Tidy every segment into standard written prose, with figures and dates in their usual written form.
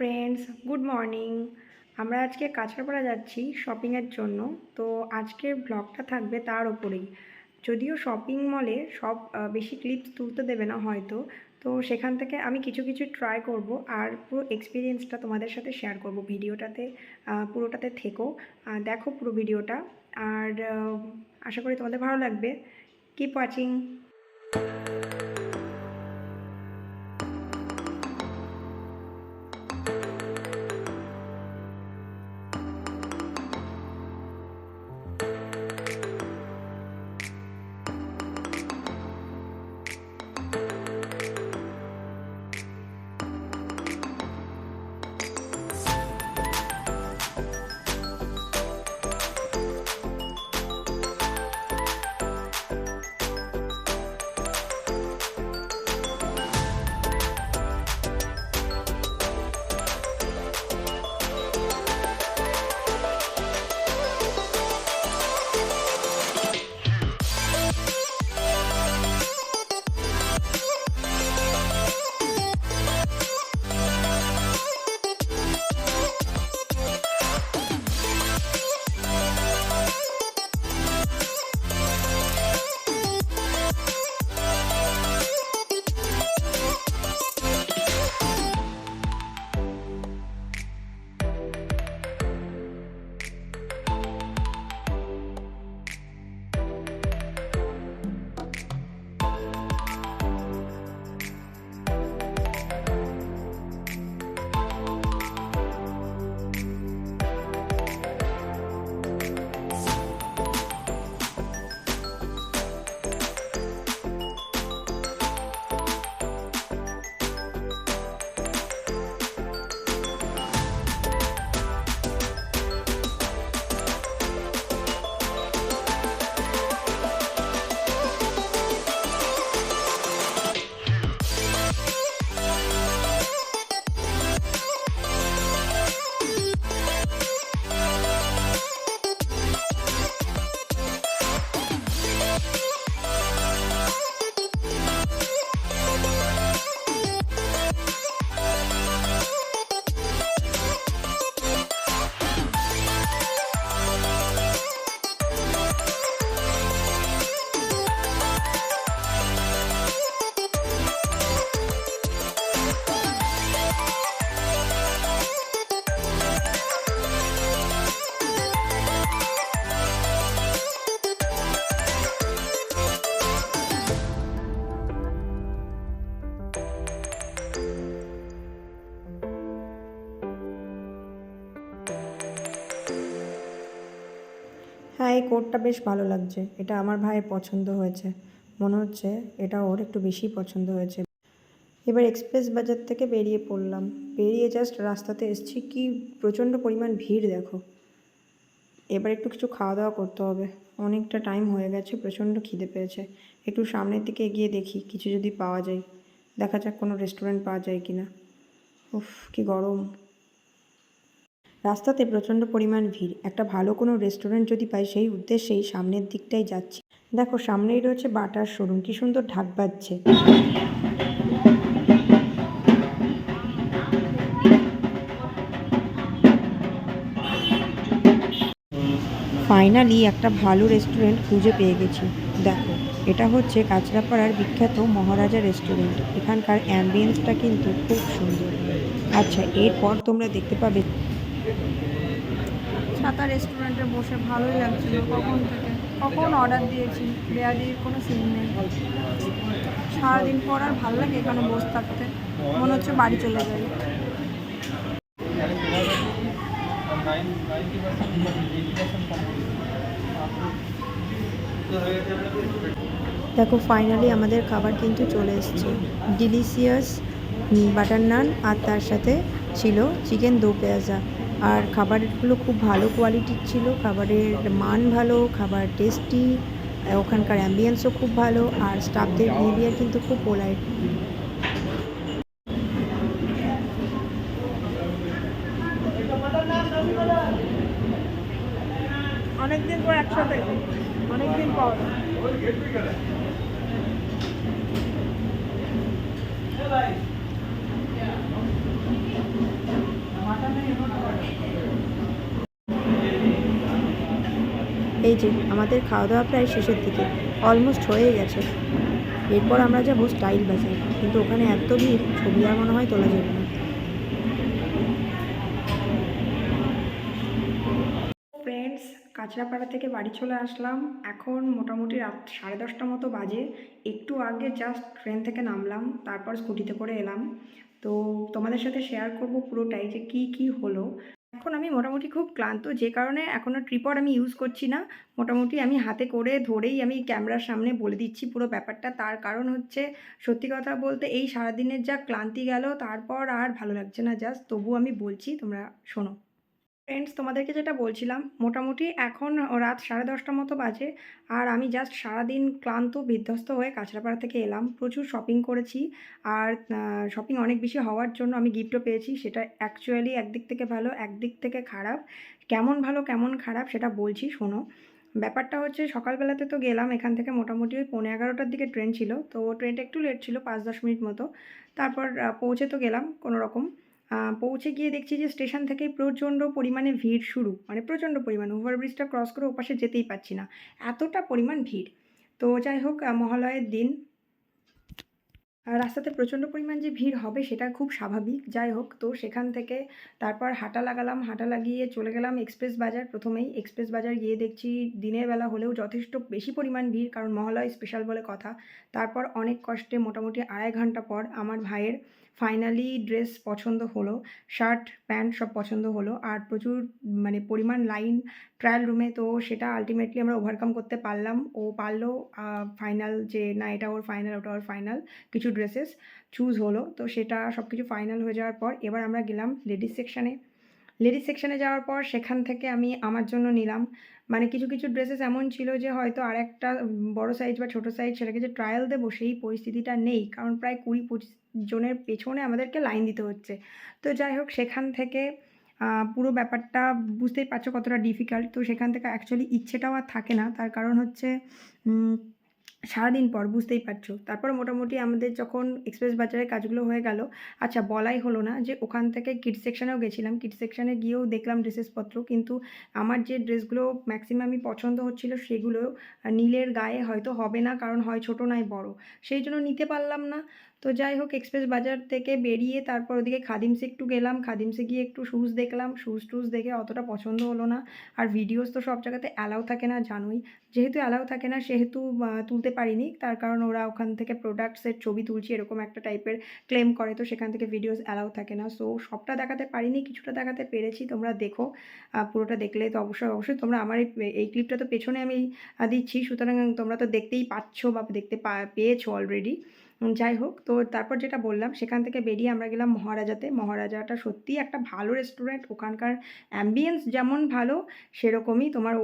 Friends, good morning. আমরা আজকে কাঁচরাপাড়া যাচ্ছি শপিংয়ের জন্য। তো আজকের ব্লগটা থাকবে তার ওপরেই। যদিও শপিং মলে সব বেশি ক্লিপস তুলতে দেবে না হয়তো, তো সেখান থেকে আমি কিছু কিছু ট্রাই করব আর পুরো এক্সপিরিয়েন্সটা তোমাদের সাথে শেয়ার করব ভিডিওটাতে। পুরোটাতে থেকো, দেখো পুরো ভিডিওটা। আর আশা করি তোমাদের ভালো লাগবে। Keep watching. হ্যাঁ, এই কোটটা বেশ ভালো লাগছে। এটা আমার ভাইয়ের পছন্দ হয়েছে। মনে হচ্ছে এটা ওর একটু বেশি পছন্দ হয়েছে। এবার এক্সপ্রেস বাজার থেকে বেরিয়ে পড়লাম। বেরিয়ে জাস্ট রাস্তাতে এসেছি, কি প্রচণ্ড পরিমাণ ভিড় দেখো। এবার একটু কিছু খাওয়া দাওয়া করতে হবে। অনেকটা টাইম হয়ে গেছে, প্রচণ্ড খিদে পেয়েছে। একটু সামনের দিকে এগিয়ে দেখি কিছু যদি পাওয়া যায়। দেখা যাক কোনো রেস্টুরেন্ট পাওয়া যায় কি না। উফ, কি গরম। রাস্তাতে প্রচণ্ড পরিমাণ ভিড়। একটা ভালো কোনো রেস্টুরেন্ট যদি পাই সেই উদ্দেশ্যেই সামনের দিকটাই যাচ্ছি। দেখো সামনেই রয়েছে বাটার শোরুম, কি সুন্দর ঢাক বাজছে। ফাইনালি একটা ভালো রেস্টুরেন্ট খুঁজে পেয়ে গেছি। দেখো, এটা হচ্ছে কাঁচরাপাড়ার বিখ্যাত মহারাজা রেস্টুরেন্ট। এখানকার অ্যাম্বিয়েন্সটা কিন্তু খুব সুন্দর। আচ্ছা, এরপর তোমরা দেখতে পাবে ছাতা রেস্টুরেন্টে বসে ভালোই লাগছিল কখন অর্ডার দিয়েছি, দেওয়ার কোনো সিন নেই। সারাদিন পর আর ভালো লাগে এখানে বসে থাকতে, মনে হচ্ছে বাড়ি চলে যাই। দেখো ফাইনালি আমাদের খাবার কিন্তু চলে এসেছে। ডিলিশিয়াস বাটার নান আর তার সাথে ছিল চিকেন দো পেঁয়াজা। আর খাবারগুলো খুব ভালো কোয়ালিটির ছিল, খাবারের মান ভালো, খাবার টেস্টি, ওখানকার অ্যাম্বিয়েন্সও খুব ভালো, আর স্টাফদের বিহেভিয়ার কিন্তু খুব পোলাইট। অনেকদিন পর একসাথে, অনেকদিন পর। এই যে আমাদের খাওয়া দাওয়া প্রায় শেষের দিকে, অলমোস্ট হয়ে গেছে। এরপর আমরা যাবো স্টাইল বাজার, কিন্তু ওখানে এত ভিড়, ছবি আর মনে হয় তোলা যাবে না। ফ্রেন্ডস, কাঁচরাপাড়া থেকে বাড়ি চলে আসলাম। এখন মোটামুটি রাত 10:30 মতো বাজে। একটু আগে জাস্ট ট্রেন থেকে নামলাম, তারপর স্কুটিতে করে এলাম। তো তোমাদের সাথে শেয়ার করব পুরোটাই, যে কি কি হলো। এখন আমি মোটামুটি খুব ক্লান্ত, যে কারণে এখনও ট্রিপড আমি ইউজ করছি না। মোটামুটি আমি হাতে করে ধরেই আমি ক্যামেরার সামনে বলে দিচ্ছি পুরো ব্যাপারটা। তার কারণ হচ্ছে, সত্যি কথা বলতে এই সারাদিনের যা ক্লান্তি গেল, তারপর আর ভালো লাগছে না জাস্ট, তবু আমি বলছি, তোমরা শোনো। ফ্রেন্ডস, তোমাদেরকে যেটা বলছিলাম, মোটামুটি এখন রাত 10:30 মতো বাজে। আর আমি জাস্ট সারাদিন ক্লান্ত বিধ্বস্ত হয়ে কাঁচরাপাড়া থেকে এলাম। প্রচুর শপিং করেছি। আর শপিং অনেক বেশি হওয়ার জন্য আমি গিফটও পেয়েছি। সেটা অ্যাকচুয়ালি একদিক থেকে ভালো, একদিক থেকে খারাপ। কেমন ভালো কেমন খারাপ সেটা বলছি, শোনো। ব্যাপারটা হচ্ছে, সকালবেলাতে তো গেলাম, এখান থেকে মোটামুটি ওই 11:15টার দিকে ট্রেন ছিল। তো ট্রেনটা একটু লেট ছিল, 5-10 মিনিট মতো। তারপর পৌঁছে তো গেলাম কোনো রকম। পৌঁছে গিয়ে দেখছি যে স্টেশন থেকেই প্রচণ্ড পরিমাণে ভিড় শুরু, মানে প্রচণ্ড পরিমাণ। ওভারব্রিজটা ক্রস করে ওপাশে যেতেই পারছি না, এতটা পরিমাণ ভিড়। তো যাই হোক, মহালয়ের দিন রাস্তাতে প্রচণ্ড পরিমাণ যে ভিড় হবে সেটা খুব স্বাভাবিক। যাই হোক, তো সেখান থেকে তারপর হাঁটা লাগালাম, হাঁটা লাগিয়ে চলে গেলাম এক্সপ্রেস বাজার। প্রথমেই এক্সপ্রেস বাজার গিয়ে দেখছি দিনের বেলা হলেও যথেষ্ট বেশি পরিমাণ ভিড়, কারণ মহালয় স্পেশাল বলে কথা। তারপর অনেক কষ্টে মোটামুটি 2.5 ঘন্টা পর আমার ভাইয়ের ফাইনালি ড্রেস পছন্দ হলো। শার্ট প্যান্ট সব পছন্দ হলো। আর প্রচুর মানে পরিমাণ লাইন ট্রায়াল রুমে, তো সেটা আলটিমেটলি আমরা ওভারকাম করতে পারলাম। ও পারলো। ফাইনাল যে না, এটা ওর ফাইনাল, ওটা ওর ফাইনাল। কিছু ড্রেসেস চুজ হলো। তো সেটা সব কিছু ফাইনাল হয়ে যাওয়ার পর এবার আমরা গেলাম লেডিস সেকশানে। লেডিস সেকশানে যাওয়ার পর সেখান থেকে আমি আমার জন্য নিলাম। মানে কিছু কিছু ড্রেসেস এমন ছিল যে হয়তো আরেকটা বড় সাইজ বা ছোট সাইজ, সেটাকে যে ট্রায়াল দেবো সেই পরিস্থিতিটা নেই, কারণ প্রায় 20-25 জনের পেছনে আমাদেরকে লাইন দিতে হচ্ছে। তো যাই হোক, সেখান থেকে পুরো ব্যাপারটা বুঝতেই পারছো কতটা ডিফিকাল্ট। তো সেখান থেকে অ্যাকচুয়ালি ইচ্ছেটাও আর থাকে না, তার কারণ হচ্ছে সারাদিন পর, বুঝতেই পারছো। তারপর মোটামুটি আমাদের যখন এক্সপ্রেস বাজারের কাজগুলো হয়ে গেল, আচ্ছা বলাই হলো না যে ওখান থেকে কিডস সেকশানেও গেছিলাম। কিডস সেকশানে গিয়েও দেখলাম ড্রেসেসপত্র, কিন্তু আমার যে ড্রেসগুলো ম্যাক্সিমামই পছন্দ হচ্ছিল সেগুলো নীলের গায়ে হয়তো হবে না, কারণ হয় ছোট নয় বড়, সেই জন্য নিতে পারলাম না। তো যাই হোক, এক্সপ্রেস বাজার থেকে বেরিয়ে তারপর ওদিকে খাদিমসে একটু গেলাম। খাদিমসে গিয়ে একটু শ্যুজ দেখলাম। শ্যুজ টুজ দেখে অতটা পছন্দ হলো না। আর ভিডিওস তো সব জায়গাতে অ্যালাউ থাকে না, জানোই। যেহেতু অ্যালাউ থাকে না, সেহেতু তুলতে পারিনি। তার কারণ ওরা ওখান থেকে প্রোডাক্টসের ছবি তুলছি এরকম একটা টাইপের ক্লেম করে, তো সেখান থেকে ভিডিওস অ্যালাউ থাকে না। সো সবটা দেখাতে পারিনি, কিছুটা দেখাতে পেরেছি। তোমরা দেখো, পুরোটা দেখলে তো অবশ্যই অবশ্যই তোমরা আমার এই ক্লিপটা তো পেছনে আমি দিচ্ছি, সুতরাং তোমরা তো দেখতেই পাচ্ছ বা দেখতে পেয়েছো অলরেডি। যাই হোক, তো তারপর যেটা বললাম, সেখান থেকে বেরিয়ে আমরা গেলাম মহারাজাতে। মহারাজাটা সত্যিই একটা ভালো রেস্টুরেন্ট। ওখানকার অ্যাম্বিয়েন্স যেমন ভালো, সেরকমই তোমার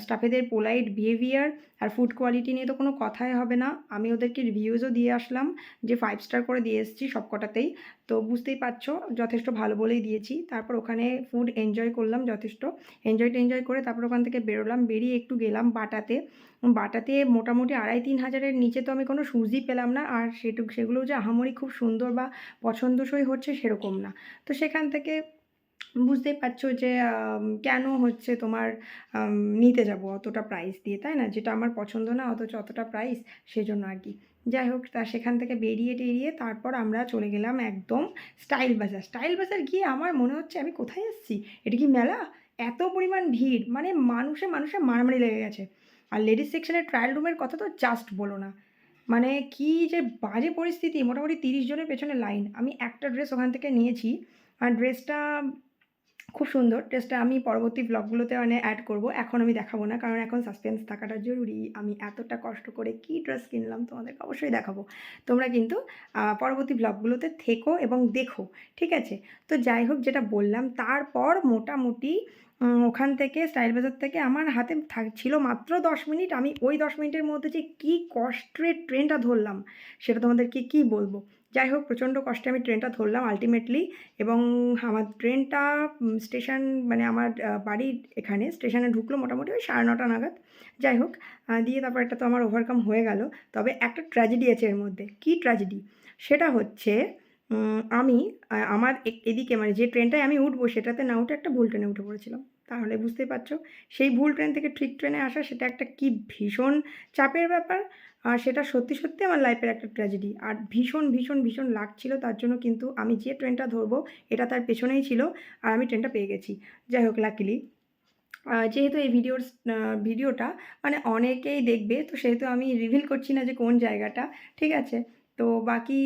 স্টাফেদের পোলাইট বিহেভিয়ার আর ফুড কোয়ালিটি নিয়ে তো কোনো কথাই হবে না। আমি ওদেরকে রিভিউজও দিয়ে আসলাম, যে 5 স্টার করে দিয়ে এসেছি সব কটাতেই। তো বুঝতেই পারছো যথেষ্ট ভালো বলেই দিয়েছি। তারপর ওখানে ফুড এনজয় করলাম যথেষ্ট। এনজয় করে তারপর ওখান থেকে বেরোলাম। বেরিয়ে একটু গেলাম বাটাতে। বাটাতে মোটামুটি 2,500-3 হাজারের নিচে তো আমি কোনো শ্যুজই পেলাম না। আর সেগুলোও যে আহামরি খুব সুন্দর বা পছন্দসই হচ্ছে সেরকম না। তো সেখান থেকে বুঝতেই পারছো যে কেন হচ্ছে তোমার নিতে যাব অতটা প্রাইস দিয়ে, তাই না? যেটা আমার পছন্দ না অথচ অতটা প্রাইস, সেজন্য আর কি। যাই হোক, তা সেখান থেকে বেরিয়ে টেরিয়ে তারপর আমরা চলে গেলাম একদম স্টাইল বাজার। স্টাইল বাজার গিয়ে আমার মনে হচ্ছে আমি কোথায় এসেছি, এটা কি মেলা? এত পরিমাণ ভিড়, মানে মানুষে মানুষে মারামারি লেগে গেছে। আর লেডিস সেকশনের ট্রায়াল রুমের কথা তো জাস্ট বলো না। মানে কি যে বাজে পরিস্থিতি, মোটামুটি 30 জনের পেছনে লাইন। আমি একটা ড্রেস ওখান থেকে নিয়েছি। আর ড্রেসটা খুব সুন্দর। ড্রেসটা আমি পরবর্তী ব্লগগুলোতে মানে অ্যাড করব। এখন আমি দেখাবো না, কারণ এখন সাসপেন্স থাকাটা জরুরি। আমি এতটা কষ্ট করে কি ড্রেস কিনলাম তোমাদেরকে অবশ্যই দেখাবো। তোমরা কিন্তু পরবর্তী ব্লগগুলোতে থেকো এবং দেখো, ঠিক আছে? তো যাই হোক, যেটা বললাম, তারপর মোটামুটি ওখান থেকে স্টাইল বাজার থেকে আমার হাতে ছিল মাত্র 10 মিনিট। আমি ওই 10 মিনিটের মধ্যে যে কী কষ্টে ট্রেনটা ধরলাম, সেটা তোমাদেরকে কী বলবো। যাই হোক, প্রচণ্ড কষ্টে আমি ট্রেনটা ধরলাম আলটিমেটলি। এবং আমার ট্রেনটা স্টেশন, মানে আমার বাড়ির এখানে স্টেশনে ঢুকলো মোটামুটি ওই 9:30 নাগাদ। যাই হোক, দিয়ে তারপর এটা তো আমার ওভারকাম হয়ে গেল। তবে একটা ট্র্যাজেডি আছে এর মধ্যে। কী ট্র্যাজেডি? সেটা হচ্ছে আমি আমার এদিকে মানে যে ট্রেনটায় আমি উঠবো সেটাতে না উঠে একটা ভুল ট্রেনে উঠে পড়েছিলাম। তাহলে বুঝতেই পারছো সেই ভুল ট্রেন থেকে ঠিক ট্রেনে আসা সেটা একটা কি ভীষণ চাপের ব্যাপার। আর সেটা সত্যি, সত্যি আমার লাইফের একটা ট্র্যাজেডি। আর ভীষণ, ভীষণ, ভীষণ লাগছিল তার জন্য কিন্তু আমি যে ট্রেনটা ধরবো এটা তার পেছনেই ছিল আর আমি ট্রেনটা পেয়ে গেছি। যাই হোক লাকিলি যেহেতু এই ভিডিওটা মানে অনেকেই দেখবে তো সেহেতু আমি রিভিল করছি না যে কোন জায়গাটা, ঠিক আছে? তো বাকি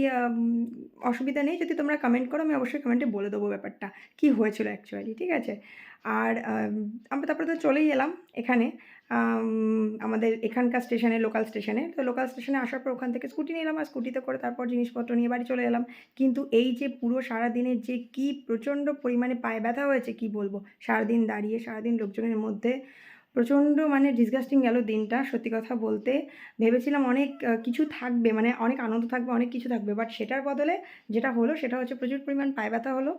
অসুবিধা নেই যদি তোমরা কমেন্ট করো আমি অবশ্যই কমেন্টে বলে দেবো ব্যাপারটা, কী হয়েছিল অ্যাকচুয়ালি, ঠিক আছে? আর আমরা তারপরে তো চলেই এলাম এখানে আমাদের এখানকার স্টেশনে, লোকাল স্টেশনে। তো লোকাল স্টেশনে আসার পর ওখান থেকে স্কুটি নিলাম আর স্কুটিতে করে তারপর জিনিসপত্র নিয়ে বাড়ি চলে এলাম। কিন্তু এই যে পুরো সারাদিনের যে কি প্রচণ্ড পরিমাণে পায়ে ব্যথা হয়েছে কি বলবো! সারাদিন দাঁড়িয়ে, সারাদিন লোকজনের মধ্যে প্রচণ্ড মানে ডিসগাস্টিং গেল দিনটা সত্যি কথা বলতে। ভেবেছিলাম অনেক কিছু থাকবে মানে অনেক আনন্দ থাকবে, অনেক কিছু থাকবে। বাট সেটার বদলে যেটা হলো সেটা হচ্ছে প্রচুর পরিমাণ পায়ে ব্যথা হলো।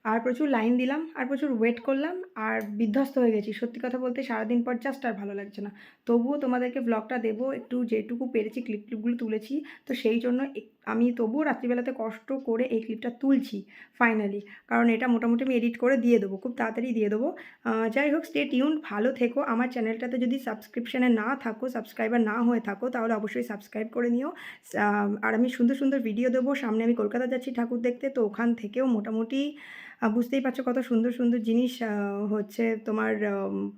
আর প্রচুর লাইন দিলাম আর প্রচুর ওয়েট করলাম আর বিধ্বস্ত হয়ে গেছি। সত্যি কথা বলতে সারাদিন পর জাস্ট আর ভালো লাগছে না। তবুও তোমাদেরকে ভ্লগটা দেবো, একটু যেটুকু পেরেছি ক্লিপগুলো তুলেছি। তো সেই জন্য আমি তবুও রাত্রিবেলাতে কষ্ট করে এই ক্লিপটা তুলছি ফাইনালি। কারণ এটা মোটামুটি আমি এডিট করে দিয়ে দেবো, খুব তাড়াতাড়ি দিয়ে দেবো। যাই হোক স্টে টিউনড, ভালো থেকো। আমার চ্যানেলটাতে যদি সাবস্ক্রিপশনে না থাকো, সাবস্ক্রাইবার না হয়ে থাকো তাহলে অবশ্যই সাবস্ক্রাইব করে নিও। আর আমি সুন্দর, সুন্দর ভিডিও দেবো। সামনে আমি কলকাতা যাচ্ছি ঠাকুর দেখতে, তো ওখান থেকেও মোটামুটি বুঝতেই পারছো কত সুন্দর, সুন্দর জিনিস হচ্ছে তোমার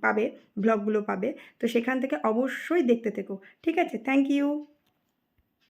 পাবে, ভ্লগগুলো পাবে। তো সেখান থেকে অবশ্যই দেখতে থেকো। ঠিক আছে? Thank you.